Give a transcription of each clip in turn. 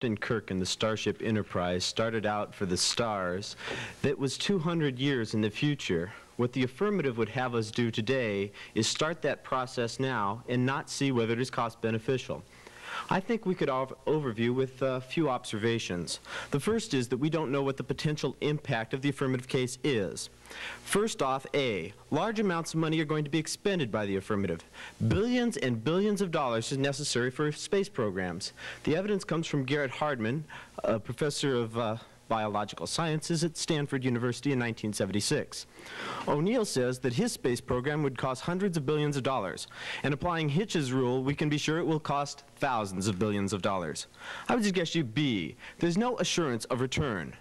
Captain Kirk and the Starship Enterprise started out for the stars that was 200 years in the future. What the affirmative would have us do today is start that process now and not see whether it is cost beneficial. I think we could overview with a few observations. The first is that we don't know what the potential impact of the affirmative case is. First off, A, large amounts of money are going to be expended by the affirmative. Billions and billions of dollars is necessary for space programs. The evidence comes from Garrett Hardman, a professor of biological sciences at Stanford University in 1976. O'Neill says that his space program would cost hundreds of billions of dollars, and applying Hitch's rule, we can be sure it will cost thousands of billions of dollars. I would suggest you B, there's no assurance of return.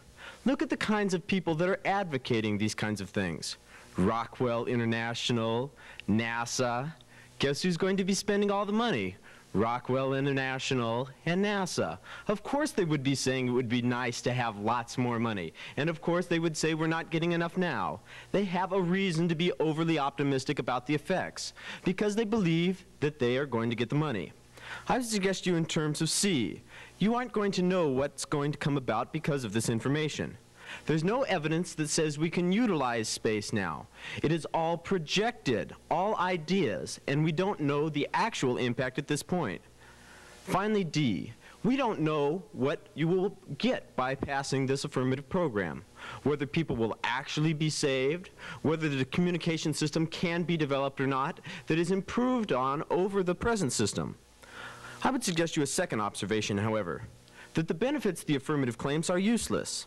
Look at the kinds of people that are advocating these kinds of things. Rockwell International, NASA. Guess who's going to be spending all the money? Rockwell International and NASA. Of course they would be saying it would be nice to have lots more money. And of course they would say we're not getting enough now. They have a reason to be overly optimistic about the effects because they believe that they are going to get the money. I would suggest you in terms of C. You aren't going to know what's going to come about because of this information. There's no evidence that says we can utilize space now. It is all projected, all ideas, and we don't know the actual impact at this point. Finally, D, we don't know what you will get by passing this affirmative program. Whether people will actually be saved, whether the communication system can be developed or not that is improved on over the present system. I would suggest you a second observation, however, that the benefits the affirmative claims are useless.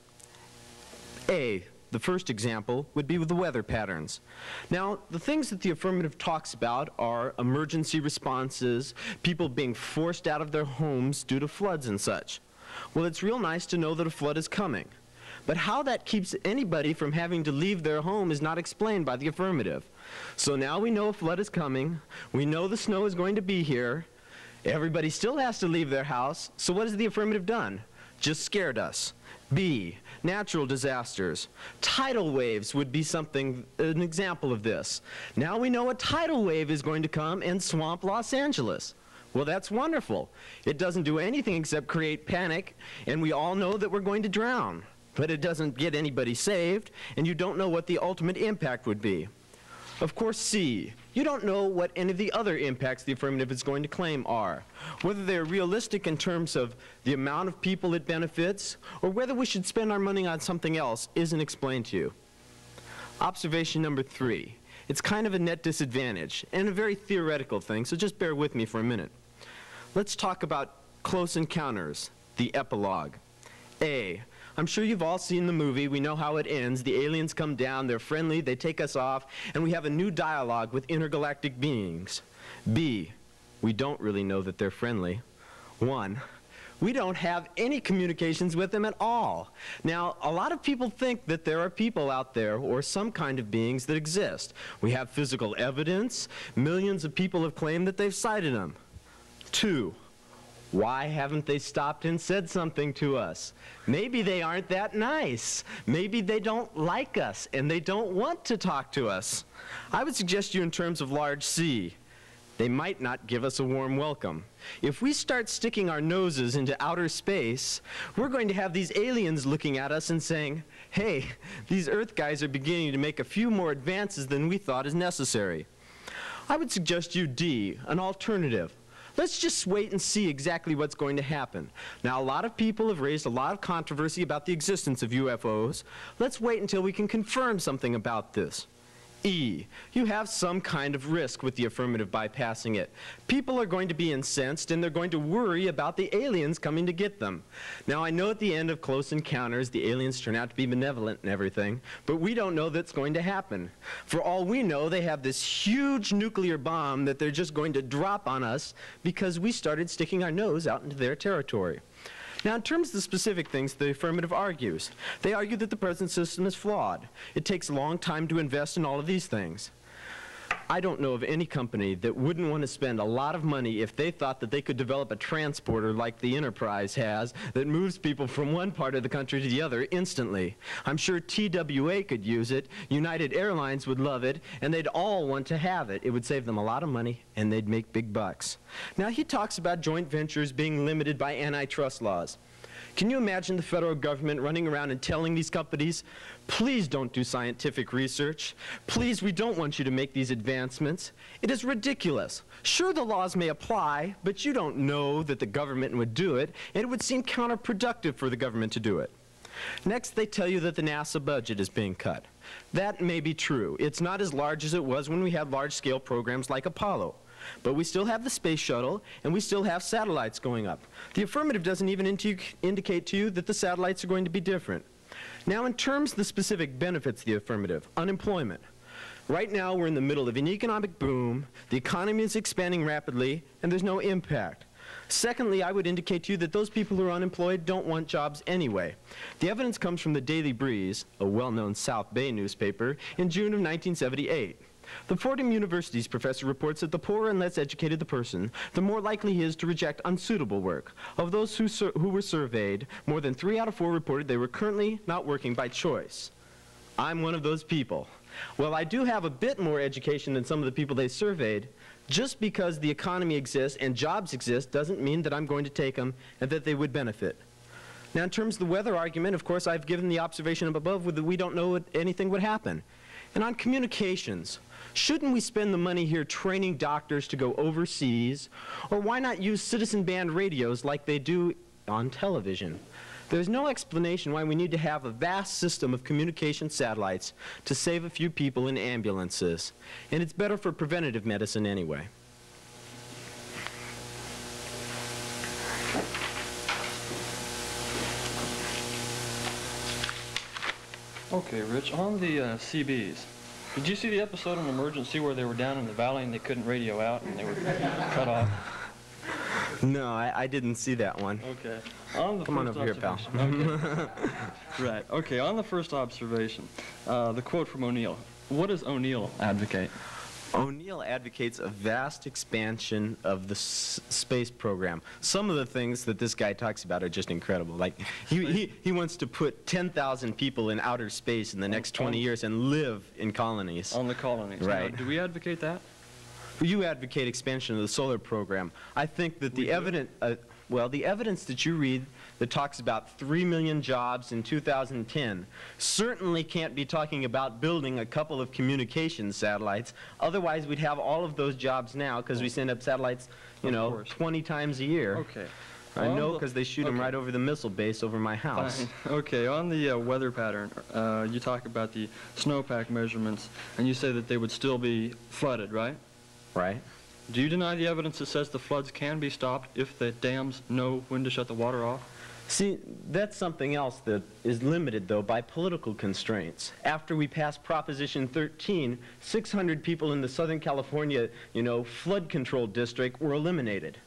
A, the first example, would be with the weather patterns. Now, the things that the affirmative talks about are emergency responses, people being forced out of their homes due to floods and such. Well, it's real nice to know that a flood is coming. But how that keeps anybody from having to leave their home is not explained by the affirmative. So now we know a flood is coming. We know the snow is going to be here. Everybody still has to leave their house. So what has the affirmative done? Just scared us. B, natural disasters. Tidal waves would be an example of this. Now we know a tidal wave is going to come and swamp Los Angeles. Well, that's wonderful. It doesn't do anything except create panic, and we all know that we're going to drown. But it doesn't get anybody saved, and you don't know what the ultimate impact would be. Of course, C, you don't know what any of the other impacts the affirmative is going to claim are, whether they're realistic in terms of the amount of people it benefits, or whether we should spend our money on something else isn't explained to you. Observation number 3. It's kind of a net disadvantage, and a very theoretical thing, so just bear with me for a minute. Let's talk about Close Encounters, the epilogue. A, I'm sure you've all seen the movie. We know how it ends. The aliens come down, they're friendly, they take us off, and we have a new dialogue with intergalactic beings. B, we don't really know that they're friendly. 1, we don't have any communications with them at all. Now, a lot of people think that there are people out there, or some kind of beings that exist. We have physical evidence. Millions of people have claimed that they've sighted them. 2, why haven't they stopped and said something to us? Maybe they aren't that nice. Maybe they don't like us and they don't want to talk to us. I would suggest you in terms of large C. They might not give us a warm welcome. If we start sticking our noses into outer space, we're going to have these aliens looking at us and saying, hey, these Earth guys are beginning to make a few more advances than we thought is necessary. I would suggest you D, an alternative. Let's just wait and see exactly what's going to happen. Now, a lot of people have raised a lot of controversy about the existence of UFOs. Let's wait until we can confirm something about this. E, you have some kind of risk with the affirmative by passing it. People are going to be incensed and they're going to worry about the aliens coming to get them. Now, I know at the end of Close Encounters the aliens turn out to be benevolent and everything, but we don't know that's going to happen. For all we know, they have this huge nuclear bomb that they're just going to drop on us because we started sticking our nose out into their territory. Now, in terms of the specific things the affirmative argues, they argue that the present system is flawed. It takes a long time to invest in all of these things. I don't know of any company that wouldn't want to spend a lot of money if they thought that they could develop a transporter like the Enterprise has that moves people from one part of the country to the other instantly. I'm sure TWA could use it, United Airlines would love it, and they'd all want to have it. It would save them a lot of money, and they'd make big bucks. Now, he talks about joint ventures being limited by antitrust laws. Can you imagine the federal government running around and telling these companies, please don't do scientific research. Please, we don't want you to make these advancements. It is ridiculous. Sure, the laws may apply, but you don't know that the government would do it, and it would seem counterproductive for the government to do it. Next, they tell you that the NASA budget is being cut. That may be true. It's not as large as it was when we had large-scale programs like Apollo. But we still have the space shuttle, and we still have satellites going up. The affirmative doesn't even indicate to you that the satellites are going to be different. Now, in terms of the specific benefits of the affirmative, unemployment. Right now, we're in the middle of an economic boom, the economy is expanding rapidly, and there's no impact. Secondly, I would indicate to you that those people who are unemployed don't want jobs anyway. The evidence comes from the Daily Breeze, a well-known South Bay newspaper, in June of 1978. The Fordham University's professor reports that the poorer and less educated the person, the more likely he is to reject unsuitable work. Of those who were surveyed, more than 3 out of 4 reported they were currently not working by choice. I'm one of those people. Well, I do have a bit more education than some of the people they surveyed. Just because the economy exists and jobs exist doesn't mean that I'm going to take them and that they would benefit. Now, in terms of the weather argument, of course, I've given the observation above that we don't know what anything would happen. And on communications, shouldn't we spend the money here training doctors to go overseas? Or why not use citizen band radios like they do on television? There's no explanation why we need to have a vast system of communication satellites to save a few people in ambulances. And it's better for preventative medicine anyway. Okay, Rich, on the CBs, did you see the episode on Emergency where they were down in the valley and they couldn't radio out and they were cut off? No, I didn't see that one. Okay. On the Come on over here, pal. Okay. Right. Okay, on the first observation, the quote from O'Neill. What does O'Neill advocate? O'Neill advocates a vast expansion of the space program. Some of the things that this guy talks about are just incredible. Like, he wants to put 10,000 people in outer space in the next 20 years and live in colonies. On the colonies. Right. Now, do we advocate that? You advocate expansion of the solar program. I think that the evidence that you read that talks about 3 million jobs in 2010 certainly can't be talking about building a couple of communication satellites. Otherwise, we'd have all of those jobs now because we send up satellites, you know, 20 times a year. Okay. I know because they shoot them right over the missile base over my house. Fine. Okay, on the weather pattern, you talk about the snowpack measurements, and you say that they would still be flooded, right? Right. Do you deny the evidence that says the floods can be stopped if the dams know when to shut the water off? See, that's something else that is limited, though, by political constraints. After we passed Proposition 13, 600 people in the Southern California, flood control district were eliminated.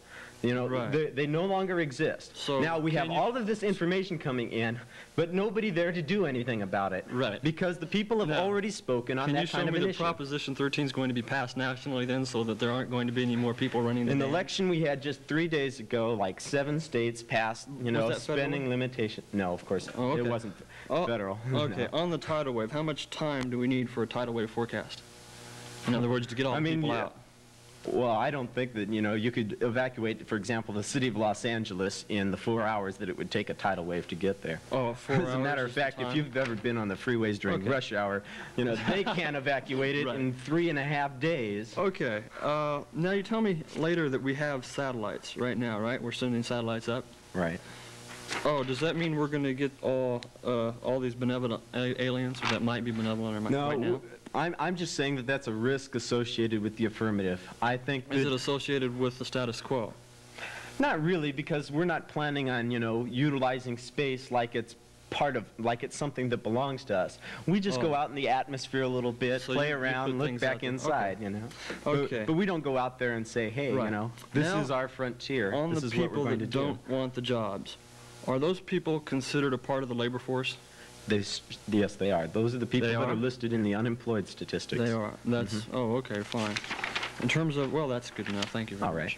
Right. They no longer exist. So now we have all of this information coming in, but nobody there to do anything about it. Right. Because the people have already spoken on that kind of an issue. Can you show me that Proposition 13 is going to be passed nationally then so that there aren't going to be any more people running the In the dam? election we had just 3 days ago, like 7 states passed, spending limitation. No, of course, Oh, okay. it wasn't federal. Okay, No. on the tidal wave, how much time do we need for a tidal wave forecast? In other words, to get all the people out. Well, I don't think that, you could evacuate, for example, the city of Los Angeles in the 4 hours that it would take a tidal wave to get there. Oh, 4 hours? As a matter of fact, if you've ever been on the freeways during rush hour, they can't evacuate it in 3.5 days. Okay. Now you tell me later that we have satellites right now, right? We're sending satellites up? Right. Oh, does that mean we're going to get all these benevolent aliens that might be benevolent right now? I'm just saying that that's a risk associated with the affirmative. I think that... Is it associated with the status quo? Not really, because we're not planning on, utilizing space like it's something that belongs to us. We just go out in the atmosphere a little bit, So play you around, look back inside, Okay. But we don't go out there and say, hey, this Now, is our frontier. On this the is what we're people going to that do. don't want the jobs, are those people considered a part of the labor force? Yes, they are. Those are the people They that are? are listed in the unemployed statistics. They are. That's oh, okay, fine. In terms of, well, that's good enough. Thank you very All much. right.